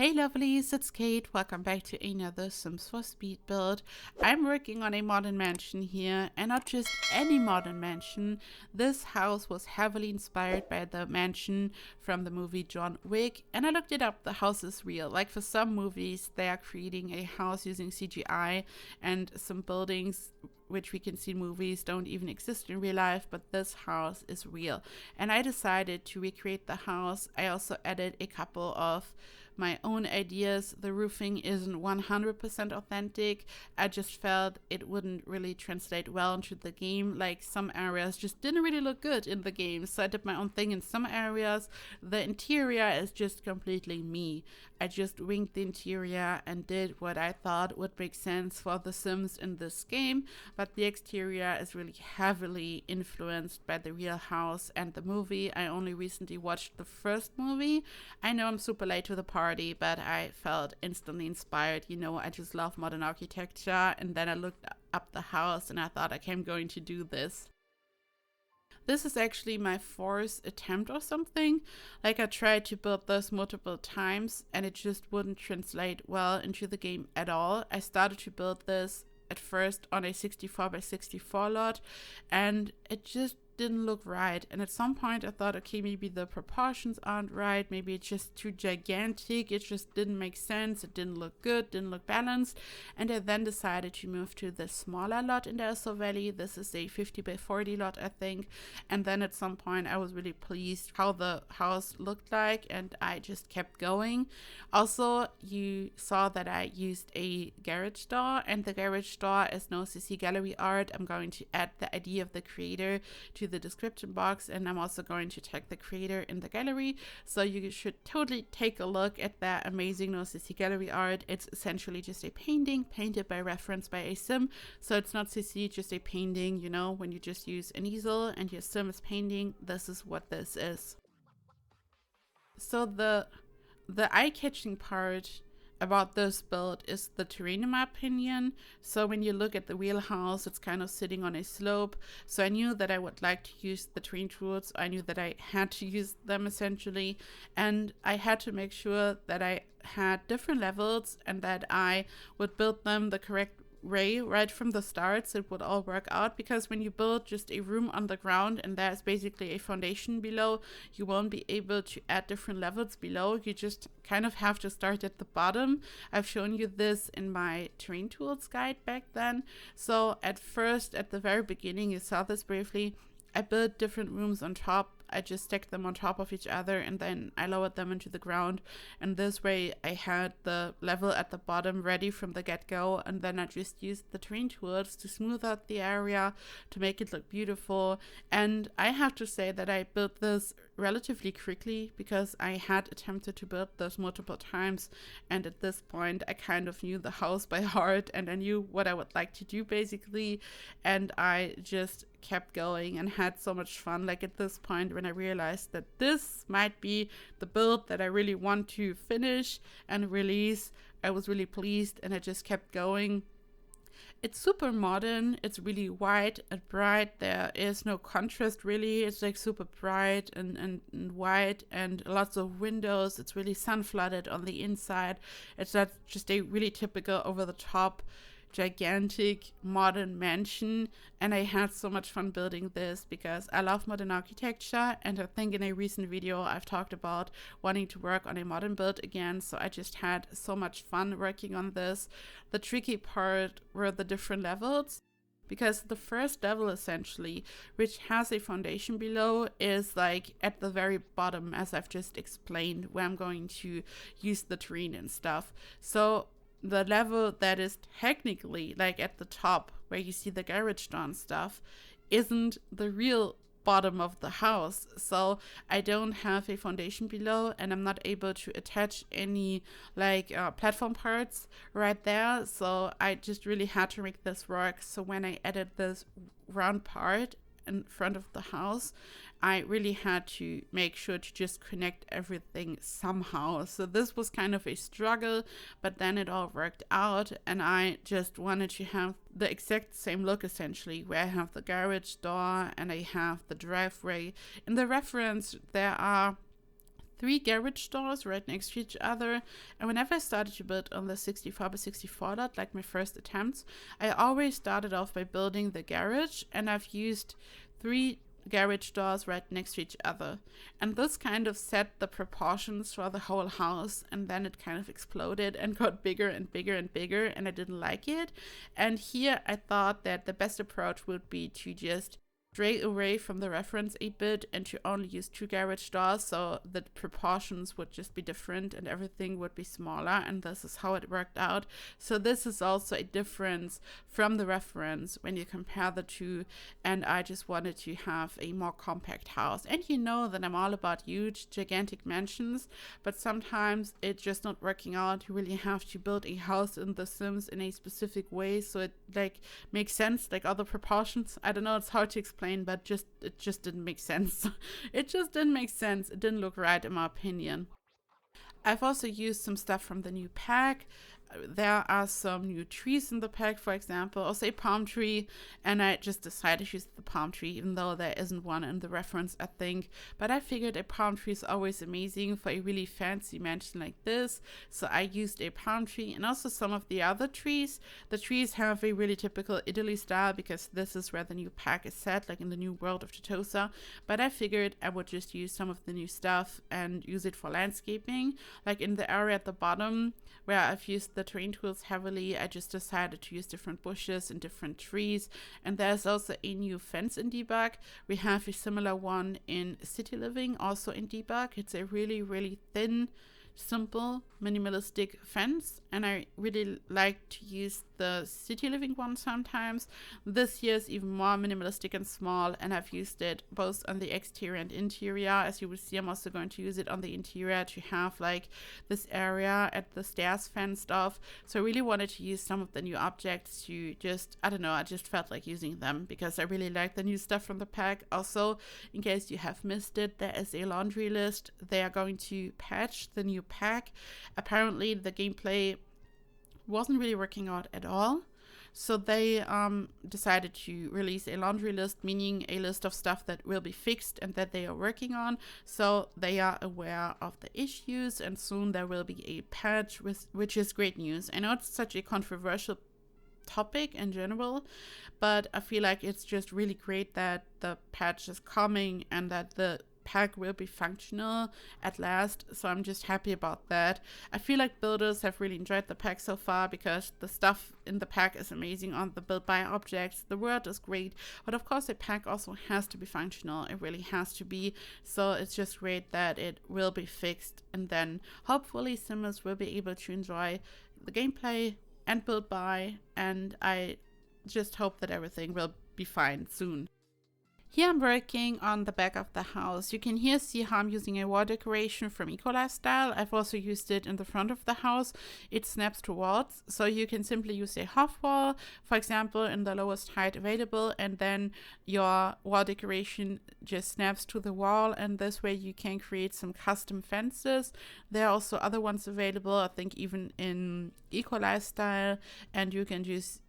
Hey lovelies, it's Kate. Welcome back to another Sims for Speed build. I'm working on a modern mansion here, and not just any modern mansion. This house was heavily inspired by the mansion from the movie John Wick, and I looked it up. The house is real. Like for some movies, they are creating a house using CGI, and some buildings which we can see in movies don't even exist in real life, but this house is real. And I decided to recreate the house. I also added a couple of my own ideas. The roofing isn't 100% authentic. I just felt it wouldn't really translate well into the game. Like some areas just didn't really look good in the game, so I did my own thing in some areas. The interior is just completely me. I just winged the interior and did what I thought would make sense for the Sims in this game, but the exterior is really heavily influenced by the real house and the movie. I only recently watched the first movie. I know I'm super late to the party, but I felt instantly inspired. You know, I just love modern architecture, and then I looked up the house and I thought, okay, I'm going to do this. This is actually my fourth attempt or something. Like I tried to build this multiple times and it just wouldn't translate well into the game at all. I started to build this at first on a 64 by 64 lot and it just didn't look right. And at some point I thought, okay, maybe the proportions aren't right, maybe it's just too gigantic, it just didn't make sense, it didn't look good, didn't look balanced. And I then decided to move to the smaller lot in the Elso Valley. This is a 50 by 40 lot, I think. And then at some point I was really pleased how the house looked like, and I just kept going. Also, you saw that I used a garage door, and the garage door is no CC gallery art. I'm going to add the ID of the creator to the description box, and I'm also going to tag the creator in the gallery, so you should totally take a look at that amazing no CC gallery art. It's essentially just a painting painted by reference by a sim, so it's not CC, just a painting. You know, when you just use an easel and your sim is painting, this is what this is. So the eye-catching part about this build is the terrain, in my opinion. So when you look at the real house, it's kind of sitting on a slope. So I knew that I would like to use the terrain tools. I knew that I had to use them essentially. And I had to make sure that I had different levels and that I would build them the correct way right from the start, so it would all work out. Because when you build just a room on the ground and there's basically a foundation below, you won't be able to add different levels below. You just kind of have to start at the bottom. I've shown you this in my terrain tools guide back then. So at first, at the very beginning, you saw this briefly, I built different rooms on top. I just stacked them on top of each other and then I lowered them into the ground. And this way I had the level at the bottom ready from the get-go. And then I just used the terrain tools to smooth out the area, to make it look beautiful. And I have to say that I built this relatively quickly because I had attempted to build this multiple times. And at this point I kind of knew the house by heart and I knew what I would like to do basically. And I just kept going and had so much fun. Like at this point when I realized that this might be the build that I really want to finish and release, I was really pleased and I just kept going. It's super modern, it's really white and bright, there is no contrast really, it's like super bright and white and lots of windows, it's really sun flooded on the inside. It's not just a really typical over the top gigantic modern mansion, and I had so much fun building this because I love modern architecture, and I think in a recent video I've talked about wanting to work on a modern build again, so I just had so much fun working on this. The tricky part were the different levels, because the first level essentially, which has a foundation below, is like at the very bottom, as I've just explained, where I'm going to use the terrain and stuff. So the level that is technically like at the top where you see the garage door and stuff isn't the real bottom of the house. So I don't have a foundation below and I'm not able to attach any like platform parts right there. So I just really had to make this work. So when I added this round part in front of the house, I really had to make sure to just connect everything somehow. So this was kind of a struggle, but then it all worked out and I just wanted to have the exact same look essentially, where I have the garage door and I have the driveway. In the reference there are 3 garage doors right next to each other. And whenever I started to build on the 64x64 lot, like my first attempts, I always started off by building the garage, and I've used 3 garage doors right next to each other, and this kind of set the proportions for the whole house, and then it kind of exploded and got bigger and bigger and bigger, and I didn't like it. And here I thought that the best approach would be to just stray away from the reference a bit and to only use 2 garage doors, so the proportions would just be different and everything would be smaller, and this is how it worked out. So this is also a difference from the reference when you compare the two, and I just wanted to have a more compact house. And you know that I'm all about huge gigantic mansions, but sometimes it's just not working out. You really have to build a house in The Sims in a specific way so it like makes sense, like other proportions. I don't know, it's hard to explain, but it just didn't make sense. It just didn't make sense. It didn't look right in my opinion. I've also used some stuff from the new pack. There are some new trees in the pack, for example, also a palm tree, and I just decided to use the palm tree, even though there isn't one in the reference, I think. But I figured a palm tree is always amazing for a really fancy mansion like this, so I used a palm tree, and also some of the other trees. The trees have a really typical Italy style, because this is where the new pack is set, like in the new world of Tetosa. But I figured I would just use some of the new stuff and use it for landscaping. Like in the area at the bottom, where I've used the terrain tools heavily, I just decided to use different bushes and different trees. And there's also a new fence in debug. We have a similar one in City Living, also in debug. It's a really, really thin, simple, minimalistic fence, and I really like to use the City Living one sometimes. This year is even more minimalistic and small, and I've used it both on the exterior and interior. As you will see, I'm also going to use it on the interior to have like this area at the stairs fenced off. So I really wanted to use some of the new objects to just, I don't know, I just felt like using them because I really like the new stuff from the pack. Also, in case you have missed it, there is a laundry list. They are going to patch the new pack. Apparently the gameplay wasn't really working out at all, so they decided to release a laundry list, meaning a list of stuff that will be fixed and that they are working on, so they are aware of the issues, and soon there will be a patch, which is great news. I know it's such a controversial topic in general, but I feel like it's just really great that the patch is coming and that the pack will be functional at last, so I'm just happy about that. I feel like builders have really enjoyed the pack so far because the stuff in the pack is amazing on the build by objects. The world is great, but of course the pack also has to be functional. It really has to be, so it's just great that it will be fixed, and then hopefully Simmers will be able to enjoy the gameplay and build by, and I just hope that everything will be fine soon. Here I'm working on the back of the house. You can here see how I'm using a wall decoration from Eco Lifestyle. I've also used it in the front of the house. It snaps to walls, so you can simply use a half wall, for example, in the lowest height available, and then your wall decoration just snaps to the wall, and this way you can create some custom fences. There are also other ones available, I think even in Eco Lifestyle, and you can just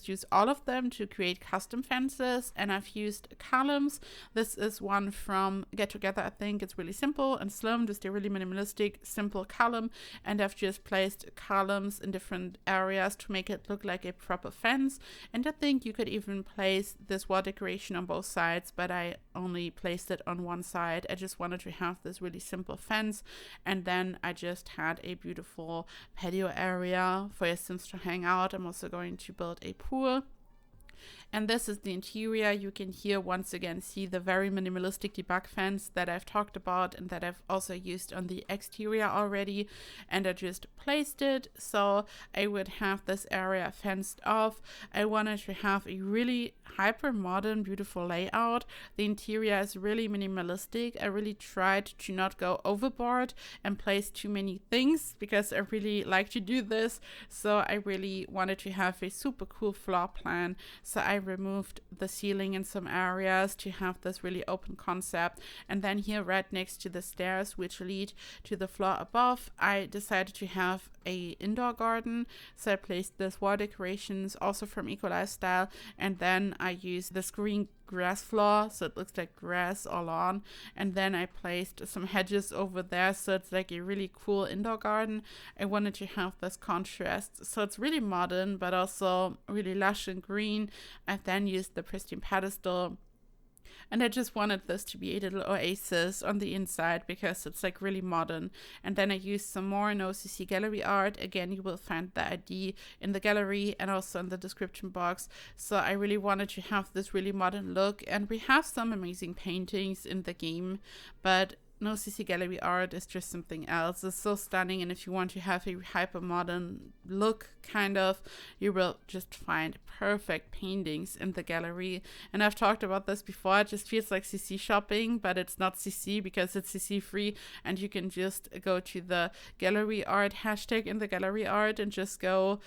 use all of them to create custom fences. And I've used columns. This is one from Get Together. I think it's really simple and slim, just a really minimalistic, simple column. And I've just placed columns in different areas to make it look like a proper fence. And I think you could even place this wall decoration on both sides, but I only placed it on one side. I just wanted to have this really simple fence. And then I just had a beautiful patio area for your Sims to hang out. I'm also going to build a pool. And this is the interior. You can here once again see the very minimalistic debug fence that I've talked about and that I've also used on the exterior already. And I just placed it so I would have this area fenced off. I wanted to have a really hyper modern, beautiful layout. The interior is really minimalistic. I really tried to not go overboard and place too many things because I really like to do this. So I really wanted to have a super cool floor plan. So I removed the ceiling in some areas to have this really open concept. And then here right next to the stairs which lead to the floor above, I decided to have a indoor garden. So I placed this wall decorations also from Eco Lifestyle, and then I used this green grass floor, so it looks like grass all on. And then I placed some hedges over there, so it's like a really cool indoor garden. I wanted to have this contrast, so it's really modern but also really lush and green. I then used the pristine pedestal, and I just wanted this to be a little oasis on the inside because it's like really modern. And then I used some more NoCC gallery art. Again, you will find the ID in the gallery and also in the description box. So I really wanted to have this really modern look, and we have some amazing paintings in the game, but NoCC gallery art is just something else. It's so stunning, and if you want to have a hyper modern look, kind of, you will just find perfect paintings in the gallery. And I've talked about this before, it just feels like CC shopping, but it's not CC because it's CC free, and you can just go to the gallery art hashtag in the gallery art and just go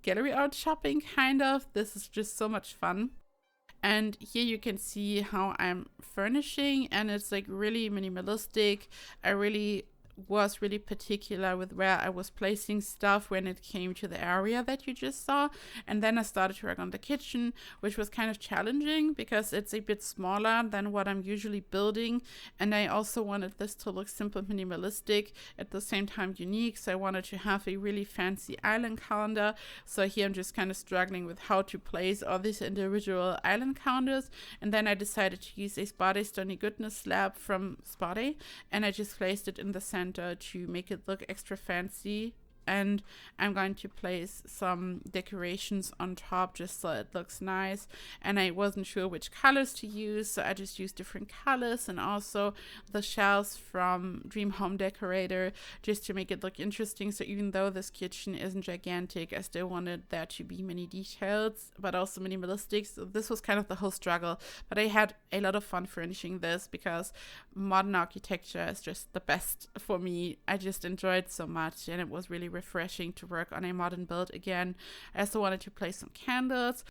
gallery art shopping, kind of. This is just so much fun. And here you can see how I'm furnishing, and it's like really minimalistic. I was really particular with where I was placing stuff when it came to the area that you just saw. And then I started to work on the kitchen, which was kind of challenging because it's a bit smaller than what I'm usually building. And I also wanted this to look simple, minimalistic, at the same time unique. So I wanted to have a really fancy island calendar. So here I'm just kind of struggling with how to place all these individual island calendars. And then I decided to use a Spade Stony Goodness slab from Spade, and I just placed it in the center to make it look extra fancy. And I'm going to place some decorations on top just so it looks nice. And I wasn't sure which colors to use, so I just used different colors, and also the shells from Dream Home Decorator just to make it look interesting. So even though this kitchen isn't gigantic, I still wanted there to be many details but also minimalistic. So this was kind of the whole struggle, but I had a lot of fun furnishing this because modern architecture is just the best for me. I just enjoyed so much, and it was really refreshing to work on a modern build again. I also wanted to place some candles.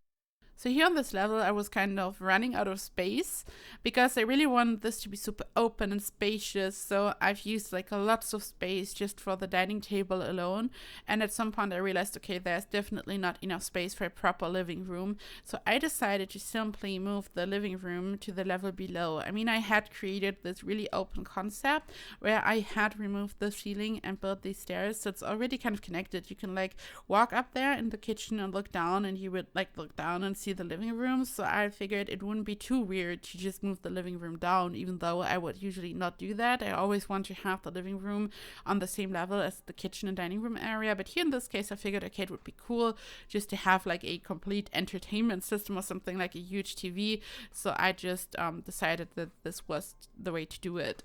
So here on this level, I was kind of running out of space because I really wanted this to be super open and spacious. So I've used like lots of space just for the dining table alone. And at some point I realized, okay, there's definitely not enough space for a proper living room. So I decided to simply move the living room to the level below. I mean, I had created this really open concept where I had removed the ceiling and built these stairs. So it's already kind of connected. You can like walk up there in the kitchen and look down, and you would like look down and see the living room. So I figured it wouldn't be too weird to just move the living room down, even though I would usually not do that. I always want to have the living room on the same level as the kitchen and dining room area, but here in this case I figured, okay, it would be cool just to have like a complete entertainment system or something, like a huge TV. So I just decided that this was the way to do it.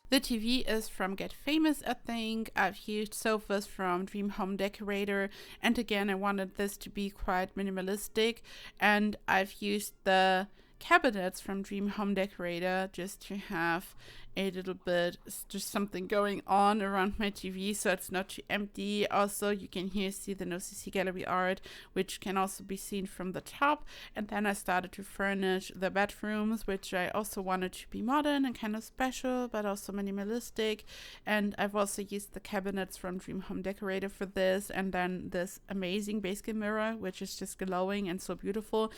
The TV is from Get Famous, I think. I've used sofas from Dream Home Decorator, and again I wanted this to be quite minimalistic, and I've used the cabinets from Dream Home Decorator just to have a little bit just something going on around my TV so it's not too empty. Also, you can here see the NoCC gallery art, which can also be seen from the top. And then I started to furnish the bedrooms, which I also wanted to be modern and kind of special but also minimalistic. And I've also used the cabinets from Dream Home Decorator for this, and then this amazing basket mirror, which is just glowing and so beautiful.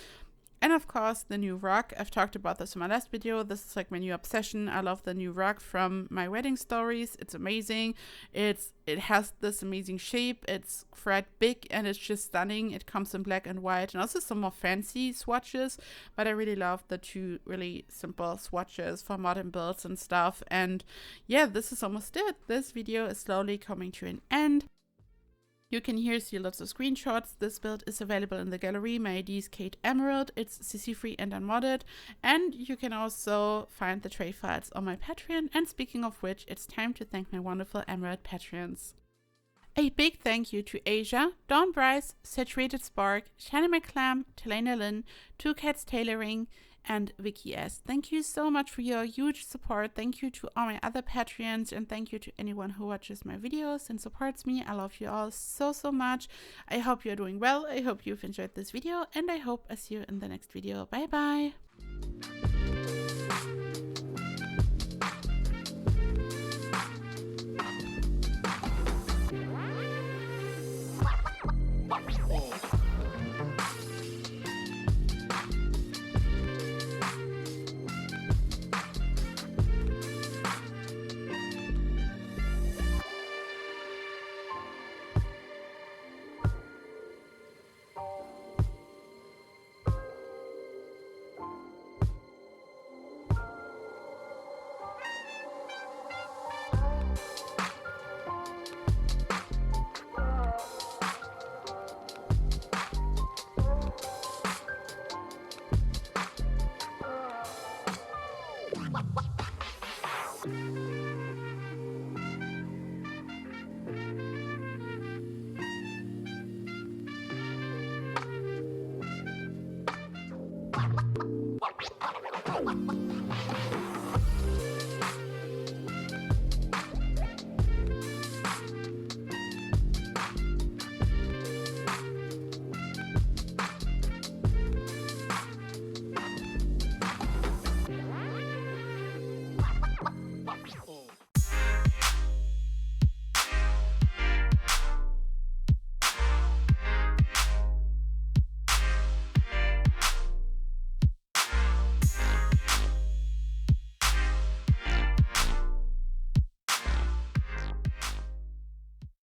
And of course, the new rug. I've talked about this in my last video. This is like my new obsession. I love the new rug from my wedding stories. It's amazing. It has this amazing shape. It's quite big and it's just stunning. It comes in black and white and also some more fancy swatches. But I really love the two really simple swatches for modern builds and stuff. And yeah, this is almost it. This video is slowly coming to an end. You can here see lots of screenshots. This build is available in the gallery. My ID is KateEmerald. It's CC free and unmodded. And you can also find the tray files on my Patreon. And speaking of which, it's time to thank my wonderful Emerald patrons. A big thank you to Asia, Dawn Bryce, Saturated Spark, Shannon McClam, Talena Lynn, Two Cats Tailoring, and Vicky S. Thank you so much for your huge support. Thank you to all my other Patreons, and thank you to anyone who watches my videos and supports me. I love you all so much. I hope you're doing well. I hope you've enjoyed this video, and I hope I see you in the next video. Bye bye.